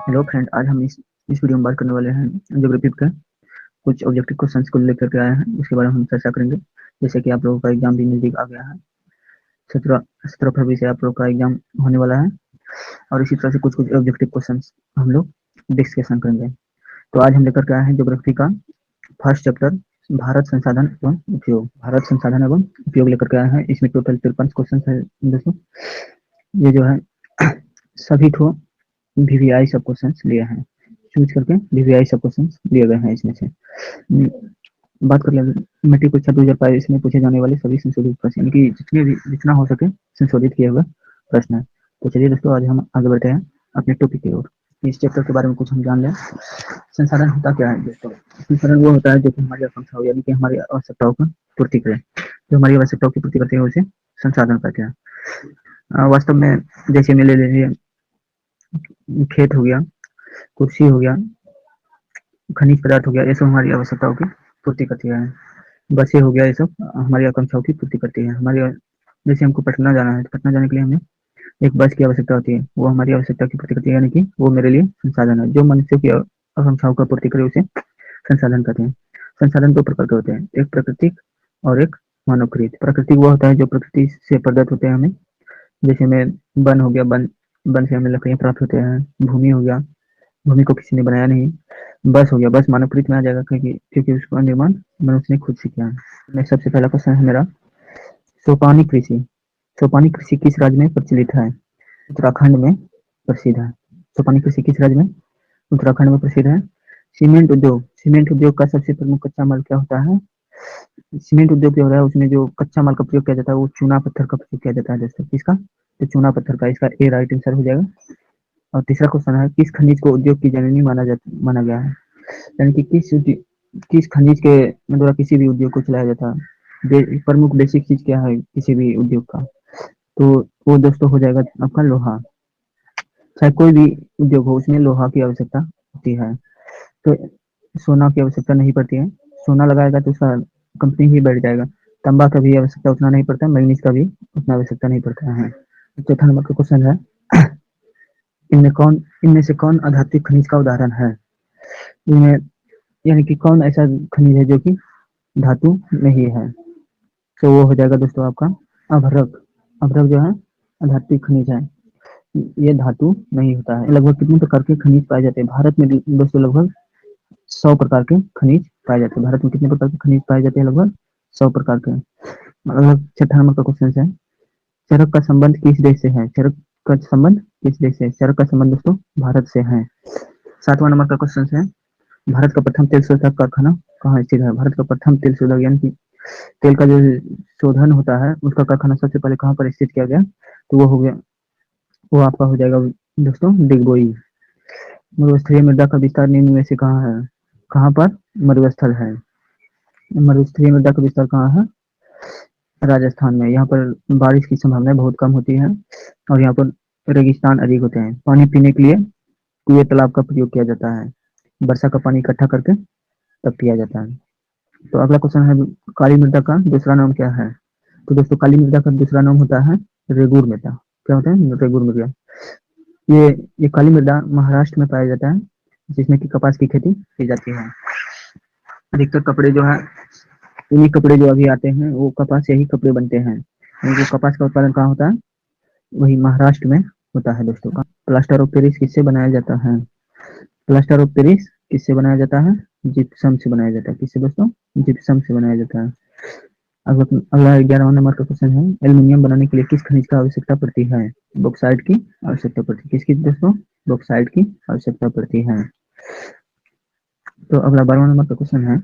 Hello friend, आज हम इस वीडियो में बात करने वाले हैं ज्योग्राफी के कुछ ऑब्जेक्टिव क्वेश्चंस को लेकर के आए हैं। उसके बारे में हम चर्चा करेंगे। जैसे कि आप लोगों का एग्जाम भी नजदीक आ गया है। 17 फरवरी से आप लोगों का एग्जाम होने वाला है और इसी तरह से कुछ कुछ ऑब्जेक्टिव क्वेश्चंस हम लोग डिस्कशन करेंगे। तो आज हम लेकर के आए हैं ज्योग्राफी का फर्स्ट चैप्टर, भारत संसाधन एवं उपयोग। भारत संसाधन एवं उपयोग लेकर के आए हैं। इसमें टोटल 53 क्वेश्चन है दोस्तों। ये जो है सभी को वीवीआई सब क्वेश्चंस लिए हैं, चूज करके वीवीआई सब क्वेश्चंस दिए गए हैं। इसमें से बात कर लेंगे मैट्रिक परीक्षा 2022 में पूछे जाने वाले सभी संशोधित प्रश्न, यानी कि जितना हो सके संशोधित किए हुए प्रश्न है। तो चलिए दोस्तों, आज हम आगे बढ़ते हैं अपने टॉपिक की ओर। इस चैप्टर के बारे में कुछ हम जान लें। संसाधन होता क्या है दोस्तों? संसाधन वो होता है जो कि हमारी आकांक्षा हो, यानी कि हमारी आवश्यकताओं की पूर्ति करे। जो हमारी आवश्यकताओं की पूर्ति करते हैं उसे संसाधन कहते हैं। वास्तव में जैसे में ले लीजिए, खेत हो गया, कुर्सी हो गया, खनिज पदार्थ हो गया, ये सब हमारी आवश्यकताओं की पूर्ति करती है। बसें हो गया, ये सब हमारी आकांक्षाओं की पूर्ति करती है। हमारी जैसे हमको पटना जाना है, तो पटना जाने के लिए हमें एक बस की आवश्यकता होती है, वो हमारी आवश्यकता की पूर्ति करती है, यानी कि वो मेरे लिए संसाधन है। जो मनुष्य की आकांक्षाओं का पूर्ति करे उसे संसाधन कहते हैं। संसाधन दो प्रकार के होते हैं, एक प्राकृतिक और एक मानवकृत। प्राकृतिक वो होता है जो प्रकृति से प्रदत्त होते हैं हमें, जैसे में वन हो गया, वन से हमें लकड़ियां प्राप्त होते हैं। भूमि हो गया, भूमि को किसी ने बनाया नहीं। बस हो गया, बस मानवकृत में आ जाएगा, क्योंकि उसका निर्माण मनुष्य ने खुद से किया है। मैं सबसे पहला क्वेश्चन है मेरा, सोपानी कृषि। सोपानी कृषि किस राज्य में प्रचलित है? उत्तराखंड में प्रसिद्ध है। सोपानी कृषि किस राज्य में? उत्तराखंड में प्रसिद्ध है। सीमेंट उद्योग, सीमेंट उद्योग का सबसे प्रमुख कच्चा माल क्या होता है? सीमेंट उद्योग जो हो रहा है उसमें जो कच्चा माल का प्रयोग किया जाता है वो चूना पत्थर का प्रयोग किया जाता है दोस्तों। किसका? तो चूना पत्थर का। इसका ए राइट आंसर हो जाएगा। और तीसरा क्वेश्चन है, किस खनिज को उद्योग की जननी माना गया है? यानी कि किस खनिज के द्वारा किसी भी उद्योग को चलाया जाता है? प्रमुख बेसिक चीज क्या है किसी भी उद्योग का? तो वो दोस्तों हो जाएगा आपका लोहा। चाहे कोई भी उद्योग हो उसमें लोहा की आवश्यकता होती है। तो सोना की आवश्यकता नहीं पड़ती है। सोना लगाएगा तो उसका कंपनी ही बढ़ जाएगा। तांबा का भी आवश्यकता उतना नहीं पड़ता है, मैग्नीज का भी उतना आवश्यकता नहीं पड़ता है। चौथा नंबर का क्वेश्चन है, इनमें से कौन आधात्विक खनिज का उदाहरण है? इनमें यानी कि कौन ऐसा खनिज है जो कि धातु नहीं है? तो वो हो जाएगा दोस्तों आपका अभ्रक। अभ्रक जो है आधात्विक खनिज है, ये धातु नहीं होता है। लगभग कितने प्रकार के खनिज पाए जाते हैं भारत में दोस्तों? लगभग 100 प्रकार के खनिज पाए जाते हैं। भारत में कितने प्रकार के खनिज पाए जाते हैं? लगभग 100 प्रकार के। लगभग छठा नंबर का क्वेश्चन है, चरक का संबंध किस देश से है? चरक का संबंध किस देश से? चरक का संबंध दोस्तों भारत से है। सातवां नंबर का क्वेश्चन है, भारत का प्रथम तेल शोधक कारखाना कहाँ स्थित है? भारत का प्रथम तेल शोधक यानी कि तेल का जो शोधन होता है उसका कारखाना सबसे पहले कहाँ पर स्थित किया गया? तो वो हो गया, वो आपका हो जाएगा दोस्तों डिगबोई। मरुस्थलीय मृदा का विस्तार निम्न में से कहाँ है? कहाँ पर मरुस्थल है? मरुस्थलीय मृदा का विस्तार कहाँ है? राजस्थान में। यहाँ पर बारिश की संभावना बहुत कम होती है और यहाँ पर रेगिस्तान अधिक होते हैं। पानी पीने के लिए कुएं तालाब का प्रयोग किया जाता है। वर्षा का पानी इकट्ठा करके तब पिया जाता है। तो अगला क्वेश्चन है, काली मृदा का दूसरा नाम क्या है? तो दोस्तों काली मृदा का दूसरा नाम होता है रेगुर मृदा। क्या होता है? रेगुर मृदा। ये ये काली मृदा महाराष्ट्र में पाया जाता है, जिसमें कि कपास की खेती की जाती है। अधिकतर कपड़े जो है, ऊनी कपड़े जो अभी आते हैं वो कपास से ही कपड़े बनते हैं। जो कपास का उत्पादन कहाँ होता है? वही महाराष्ट्र में होता है दोस्तों का। प्लास्टर ऑफ पेरिस किससे बनाया जाता है? प्लास्टर ऑफ पेरिस किससे बनाया जाता है? जिप्सम से बनाया जाता है। किससे दोस्तों? जिप्सम से बनाया जाता है। अगला 11वां नंबर का क्वेश्चन है, एल्यूमिनियम बनाने के लिए किस खनिज का आवश्यकता पड़ती है? बॉक्साइट की आवश्यकता पड़ती है। किसकी दोस्तों? बॉक्साइट की आवश्यकता पड़ती है। तो अगला 12वां नंबर का क्वेश्चन है,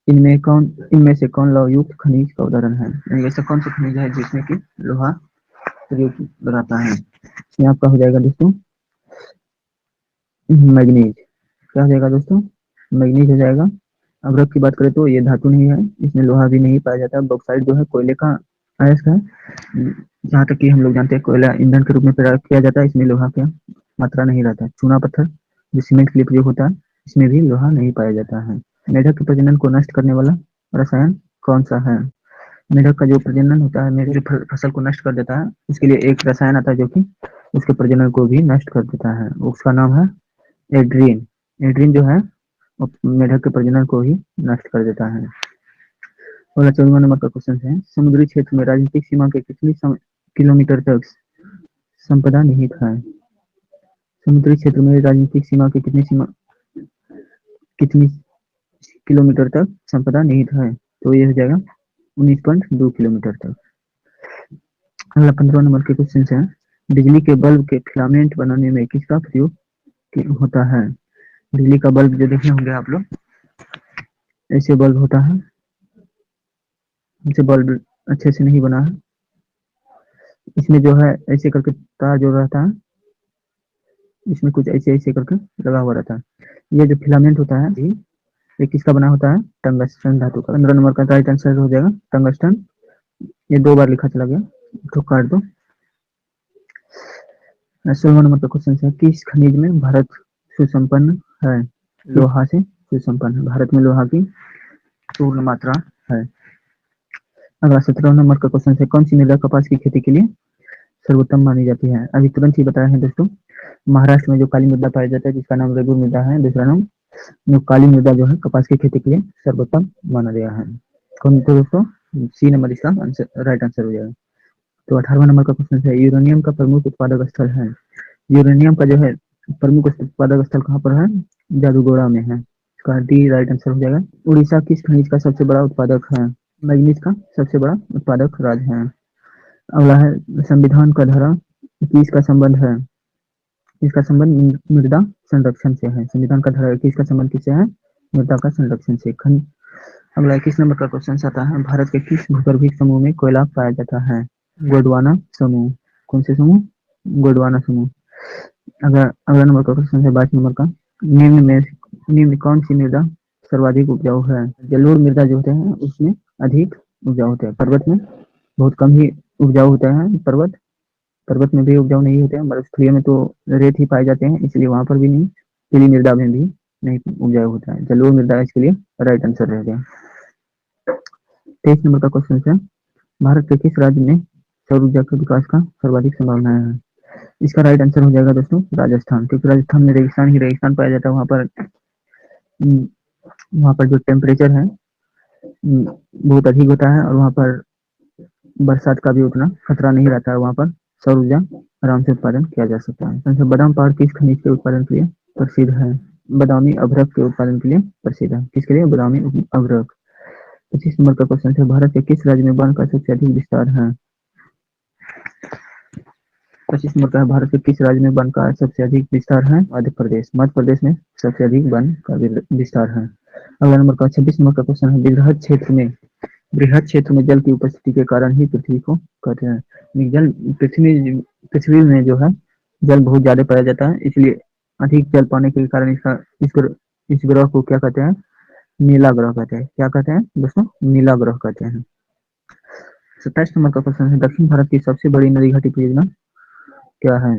इनमें से कौन लौह युक्त खनिज का उदाहरण है? ऐसा कौन सा खनिज है जिसमें कि लोहा प्रयोग बनाता है? ये आपका हो जाएगा दोस्तों मैग्नीज। क्या हो जाएगा दोस्तों? मैग्नीज हो जाएगा। अभ्रक की बात करें तो ये धातु नहीं है, इसमें लोहा भी नहीं पाया जाता। बॉक्साइट जो है कोयले का अयस्क है। जहाँ तक कि हम लोग जानते हैं कोयला ईंधन के रूप में प्रयोग किया जाता है, इसमें लोहा का मात्रा नहीं रहता। चूना पत्थर जो सीमेंट के लिए प्रयोग होता है इसमें भी लोहा नहीं पाया जाता है। मेढक के प्रजनन को नष्ट करने वाला रसायन कौन सा है? मेढक का जो प्रजनन होता है, मेढक जो फसल को नष्ट कर देता है, उसके लिए एक रसायन आता है जो कि उसके प्रजनन को भी नष्ट कर देता है। उसका नाम है एड्रीन। एड्रीन जो है वो मेढक के प्रजनन को ही नष्ट कर देता है। और 14वां नंबर का क्वेश्चन है, समुद्री क्षेत्र में राजनीतिक सीमा के कितनी किलोमीटर तक संपदा निहित है? समुद्री क्षेत्र में राजनीतिक सीमा के कितनी किलोमीटर तक संपदा निहित है? तो ये हो जाएगा 19.2 किलोमीटर तक। अगला 15 नंबर के क्वेश्चन है, बिजली के बल्ब के फिलामेंट बनाने में किसका प्रयोग होता है? बिजली का बल्ब जो देखे होंगे आप लोग, ऐसे बल्ब होता है, ऐसे बल्ब अच्छे से नहीं बना है, इसमें जो है ऐसे करके तार जो रहता है, इसमें कुछ ऐसे ऐसे करके लगा हुआ रहता है। ये जो फिलामेंट होता है ये किसका बना होता है? टंगस्टन धातु का। 15 नंबर का राइट आंसर हो जाएगा टंगस्टन। ये 2 बार लिखा चला गया, तो काट दो। 16वां नंबर का क्वेश्चन है, किस खनिज में भारत सुसंपन्न है? लोहा से सुसंपन्न है, भारत में लोहा की पूर्ण मात्रा है। अगला 17 नंबर का क्वेश्चन है, कौन सी मृदा कपास की खेती के लिए सर्वोत्तम मानी जाती है? अभी तुरंत ही बताया है दोस्तों, महाराष्ट्र में जो काली मृदा पाया जाता है जिसका नाम रेगुर मृदा है, दूसरा नाम जो काली मृदा जो है कपास की खेती के लिए सर्वोत्तम माना गया है। कौन तो दोस्तों, सी नंबर इसका आंसर राइट आंसर हो जाएगा। तो 18वां नंबर का क्वेश्चन है, यूरेनियम का प्रमुख उत्पादक स्थल है? यूरेनियम का जो है प्रमुख उत्पादक स्थल कहाँ पर है? जादूगोड़ा में है। इसका डी राइट आंसर हो जाएगा। उड़ीसा किस खनिज का सबसे बड़ा उत्पादक है? मैग्नीज का सबसे बड़ा उत्पादक राज्य है। अगला है, संविधान का धारा 21 का संबंध है? इसका संबंध मृदा संरक्षण से है। संविधान का धारा 21 का संबंध किससे है? मृदा का संरक्षण से। अगला 21 नंबर का क्वेश्चन आता है, भारत के किस भूगर्भीय समूह में कोयला पाया जाता है? गोंडवाना समूह। कौन से समूह? गोंडवाना समूह। अगला अगला नंबर का क्वेश्चन है 22 नंबर का, निम्न कौन सी मृदा सर्वाधिक उपजाऊ है? जलोढ़ मृदा जो होते हैं उसमें अधिक उपजाऊ होते हैं, पर्वत में बहुत कम ही उपजाऊ होता है। पर्वत में भी उपजाऊ नहीं होते हैं, मरुस्थलीय में तो रेत ही पाए जाते हैं, इसलिए वहां पर भी नहीं। पीली मृदा में भी नहीं उपजाऊ होता है। जलोढ़ मृदा इसके लिए राइट आंसर रह गया। 23 नंबर का क्वेश्चन है, भारत के किस राज्य में सौर ऊर्जा के विकास का सर्वाधिक संभावना है? इसका राइट आंसर हो जाएगा दोस्तों राजस्थान, क्योंकि राजस्थान में रेगिस्तान ही रेगिस्तान पाया जाता है। वहाँ पर जो टेम्परेचर है बहुत अधिक होता है, और वहाँ पर बरसात का भी उतना खतरा नहीं रहता है। वहाँ पर सौर ऊर्जा आराम से उत्पादन किया जा सकता है। बादाम पहाड़ किस खनिज के उत्पादन के लिए प्रसिद्ध है? बादामी अभ्रक के उत्पादन के लिए प्रसिद्ध है। किसके लिए? बादामी अभ्रक। 25 नंबर का क्वेश्चन है, भारत के किस राज्य में वन का सबसे अधिक विस्तार है? 25 नंबर का है, भारत के किस राज्य में वन का सबसे अधिक विस्तार है? मध्य प्रदेश। मध्य प्रदेश में सबसे अधिक वन का विस्तार है। अगला नंबर का 26 नंबर का क्वेश्चन है, बृहद क्षेत्र में जल की उपस्थिति के कारण ही पृथ्वी को कहते हैं। जल पृथ्वी में जो है जल बहुत ज्यादा पाया जाता है, इसलिए अधिक जल पाने के कारण इस ग्रह को क्या कहते हैं? नीला ग्रह कहते हैं। क्या कहते हैं दोस्तों? नीला ग्रह कहते हैं। 27 नंबर का क्वेश्चन है, दक्षिण भारत की सबसे बड़ी नदी घाटी परियोजना क्या है?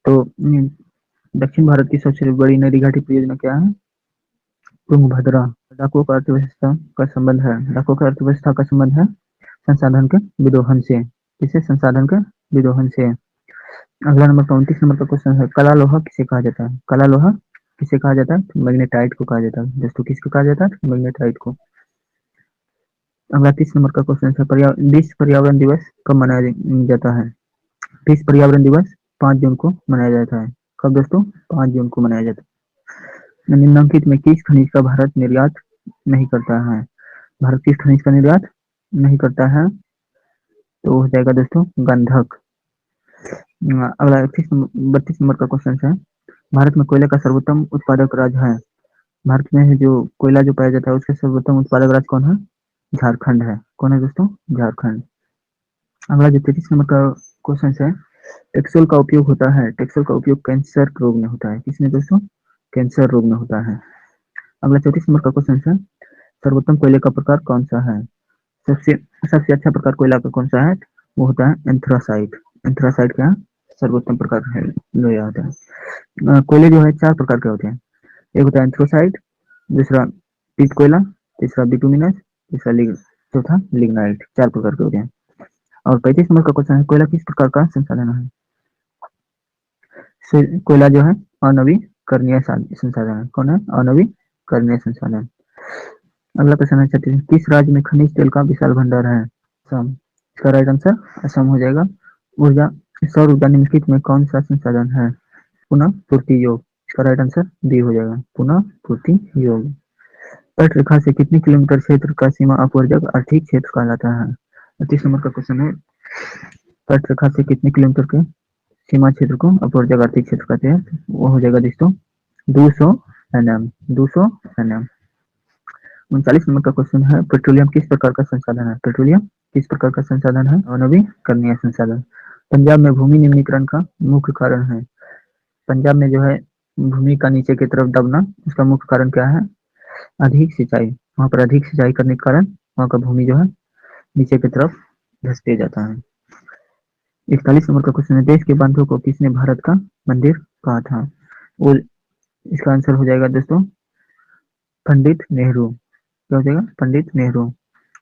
तो दक्षिण भारत की सबसे बड़ी नदी घाटी परियोजना क्या है? तुंगभद्रा। डाकुओं का अर्थव्यवस्था का संबंध है? डाकुओं का अर्थव्यवस्था का संबंध है संसाधन के विदोहन से। किसे? संसाधन के विदोहन से। अगला नंबर 29 नंबर का क्वेश्चन है, कला लोहा किसे कहा जाता है? कला लोहा किसे कहा जाता है? मैग्नेटाइट को कहा जाता है दोस्तों। किसको कहा जाता है? मैग्नेटाइट को। अगला 30 नंबर का क्वेश्चन है, विश्व पर्यावरण दिवस कब मनाया जाता है? विश्व पर्यावरण दिवस 5 जून को मनाया जाता है। कब दोस्तों? 5 जून को मनाया जाता है। निम्नलिखित में किस खनिज का भारत निर्यात नहीं करता है? भारत किस खनिज का निर्यात नहीं करता है? तो हो जाएगा दोस्तों गंधक। अगला 32 नंबर का क्वेश्चन है, भारत में कोयले का सर्वोत्तम उत्पादक राज्य है? भारत में जो कोयला जो पाया जाता है उसका सर्वोत्तम उत्पादक राज्य कौन है? झारखंड है। कौन है दोस्तों? झारखंड। अगला जो 33 नंबर का क्वेश्चन है, टेक्सोल का उपयोग होता है? टेक्सोल का उपयोग कैंसर रोग में होता है। किसमें दोस्तों? कैंसर रोग में होता है। अगला 34 नंबर का क्वेश्चन है, सर्वोत्तम कोयले का प्रकार कौन सा है? सबसे सबसे अच्छा प्रकार कोयला का कौन सा है? वो होता है एंथ्रासाइट। एंथ्रासाइट का सर्वोत्तम प्रकार है लोया होता है। कोयले जो है 4 प्रकार के होते हैं। एक होता है एंथ्रोसाइट, दूसरा पीट कोयला, तीसरा बिटुमिनस, तीसरा चौथा लिग्नाइट। 4 प्रकार के होते हैं। और 35 नंबर का क्वेश्चन है, कोयला किस प्रकार का संसाधन है? कोयला जो है अनवीकरणीय संसाधन है। कौन है? अनवीकरणीय संसाधन। अगला प्रश्न है 36, किस राज्य में खनिज तेल का विशाल भंडार है? असम। इसका राइट आंसर असम हो जाएगा। ऊर्जा, सौर ऊर्जा निम्नलिखित में कौन सा संसाधन है? पुनः पूर्ति योग। इसका राइट आंसर बी हो जाएगा, पुनः पूर्ति योग। तट रेखा से कितने किलोमीटर क्षेत्र का सीमा अपवर्जक आर्थिक क्षेत्र कहलाता है? 38 नंबर का क्वेश्चन है, तट रेखा से कितने किलोमीटर के सीमा क्षेत्र को अपवर्जक आर्थिक क्षेत्र कहते हैं? वो हो जाएगा दोस्तों 200 एनएम। 200 एनएम। 39 नंबर का क्वेश्चन है, पेट्रोलियम किस प्रकार का संसाधन है? पेट्रोलियम किस प्रकार का संसाधन है? अनवीकरणीय संसाधन। पंजाब में भूमि निम्नीकरण का मुख्य कारण है? पंजाब में जो है भूमि का नीचे की तरफ दबना, उसका मुख्य कारण क्या है? अधिक सिंचाई। वहां पर अधिक सिंचाई करने के कारण वहां का भूमि जो है नीचे की तरफ धंसते जाता है। 41 नंबर का क्वेश्चन है, देश के बांधों को किसने भारत का मंदिर कहा था? वो इसका आंसर हो जाएगा दोस्तों पंडित नेहरू। क्या हो जाएगा? पंडित नेहरू।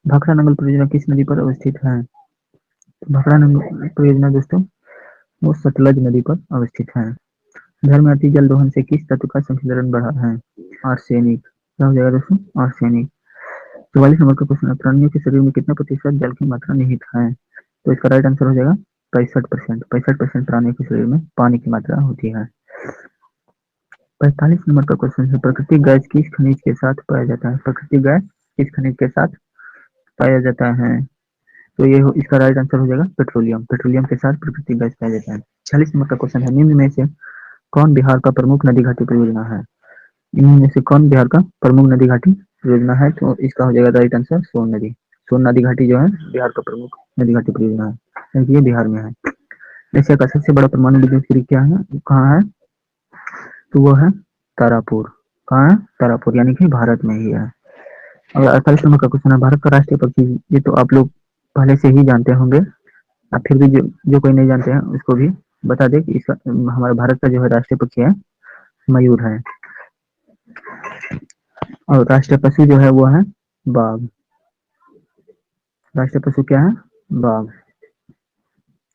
भाखड़ा नंगल परियोजना किस नदी पर अवस्थित है? भाखड़ा नंगल परियोजना दोस्तों वो सतलज नदी पर अवस्थित है। घर में अति जल दोहन से किस तत्व का संशोधन बढ़ा है? आर्सेनिक। क्या हो जाएगा दोस्तों? आर्सेनिक। 44 नंबर का क्वेश्चन है, प्राणियों के शरीर में कितना प्रतिशत जल की मात्रा निहित है? तो इसका राइट आंसर हो जाएगा 65%। 65% प्राणियों के शरीर में पानी की मात्रा होती है। 45 नंबर का क्वेश्चन है, प्राकृतिक गैस किस खनिज के साथ पाया जाता है? प्राकृतिक गैस किस खनिज के साथ पाया जाता है? तो इसका राइट आंसर हो जाएगा पेट्रोलियम। पेट्रोलियम के साथ प्राकृतिक गैस पाया जाता है। 46 नंबर का क्वेश्चन है, निम्न में से कौन बिहार का प्रमुख नदी घाटी परियोजना है? इनमें से कौन बिहार का प्रमुख नदी घाटी परियोजना है? तो इसका हो जाएगा राइट आंसर सोन नदी। सोन नदी घाटी जो है बिहार का प्रमुख नदी घाटी परियोजना है, क्योंकि ये बिहार में है। एशिया का सबसे बड़ा परमाणु विद्युत केंद्र क्या है, कहाँ है? तो वो है तारापुर। कहाँ है? तारापुर, यानी कि भारत में ही है। और 48 नंबर का क्वेश्चन है, भारत का राष्ट्रीय पक्षी, ये तो आप लोग पहले से ही जानते होंगे, अब फिर भी जो कोई नहीं जानते हैं उसको भी बता दे कि इसका हमारे भारत का जो है राष्ट्रीय पक्षी है मयूर है। और राष्ट्रीय पशु जो है वो है बाघ। राष्ट्रीय पशु क्या है? बाघ।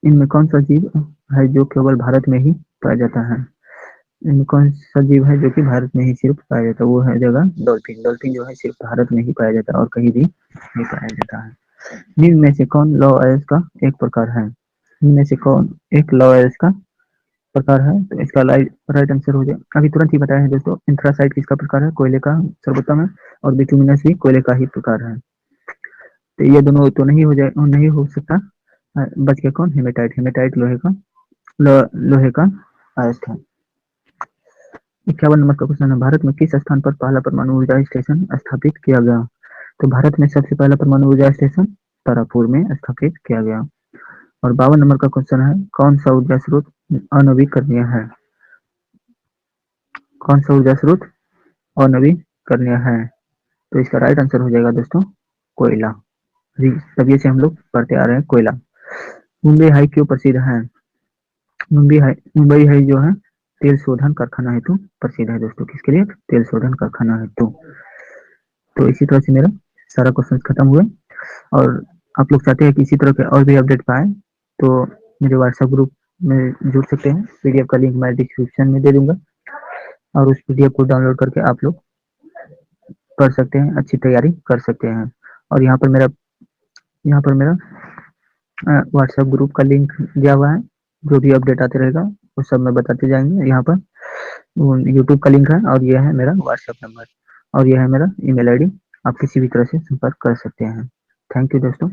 इनमें कौन सा जीव है जो केवल भारत में ही पाया जाता है? इनमें कौन सा जीव है जो कि भारत में ही सिर्फ पाया जाता है? वो है जगह डॉल्फिन। डॉल्फिन जो है सिर्फ भारत में ही पाया जाता है और कहीं भी नहीं पाया जाता है। निम्न में से कौन लॉ एल्स का एक प्रकार है? इनमें से कौन एक लॉ एल्स का प्रकार है? तो इसका राइट आंसर हो जाए, अभी तुरंत ही बताया है दोस्तों, एंथ्रासाइट किसका प्रकार है? कोयले का सर्वोत्तम है। और बिटुमिनस भी कोयले का ही प्रकार है। तो ये दोनों तो नहीं हो जाए, नहीं हो सकता। बच गया कौन? हेमेटाइट। हेमेटाइट लोहे का अयस्क है। 51 नंबर का क्वेश्चन है, भारत में किस स्थान पर पहला परमाणु ऊर्जा स्टेशन स्थापित किया गया? तो भारत में सबसे पहला परमाणु ऊर्जा स्टेशन तारापुर में स्थापित किया गया। और 52 नंबर का क्वेश्चन है, कौन सा ऊर्जा स्रोत अनवीकरणीय है? कौन सा ऊर्जा स्रोत अनवीकरणीय है? तो इसका राइट आंसर हो जाएगा दोस्तों कोयला। तभी से हम लोग पढ़ते आ रहे हैं कोयला। मुंबई हाई क्यों प्रसिद्ध है? मुंबई हाई जो है तेल शोधन कारखाना हेतु प्रसिद्ध है दोस्तों। किसके लिए? तेल शोधन कारखाना हेतु। तो इसी तरह से मेरा सारा क्वेश्चन खत्म हुए। और आप लोग चाहते हैं कि इसी तरह के और भी अपडेट पाए तो मेरे व्हाट्सएप ग्रुप में जुड़ सकते हैं। पीडीएफ का लिंक मैं डिस्क्रिप्शन में दे दूंगा और उस पीडीएफ को डाउनलोड करके आप लोग पढ़ सकते हैं, अच्छी तैयारी कर सकते हैं। और यहाँ पर मेरा व्हाट्सएप ग्रुप का लिंक दिया हुआ है, जो भी अपडेट आते रहेगा वो सब मैं बताते जाएंगे। यहाँ पर यूट्यूब का लिंक है और ये है मेरा व्हाट्सएप नंबर और ये है मेरा ईमेल आईडी। आप किसी भी तरह से संपर्क कर सकते हैं। थैंक यू दोस्तों।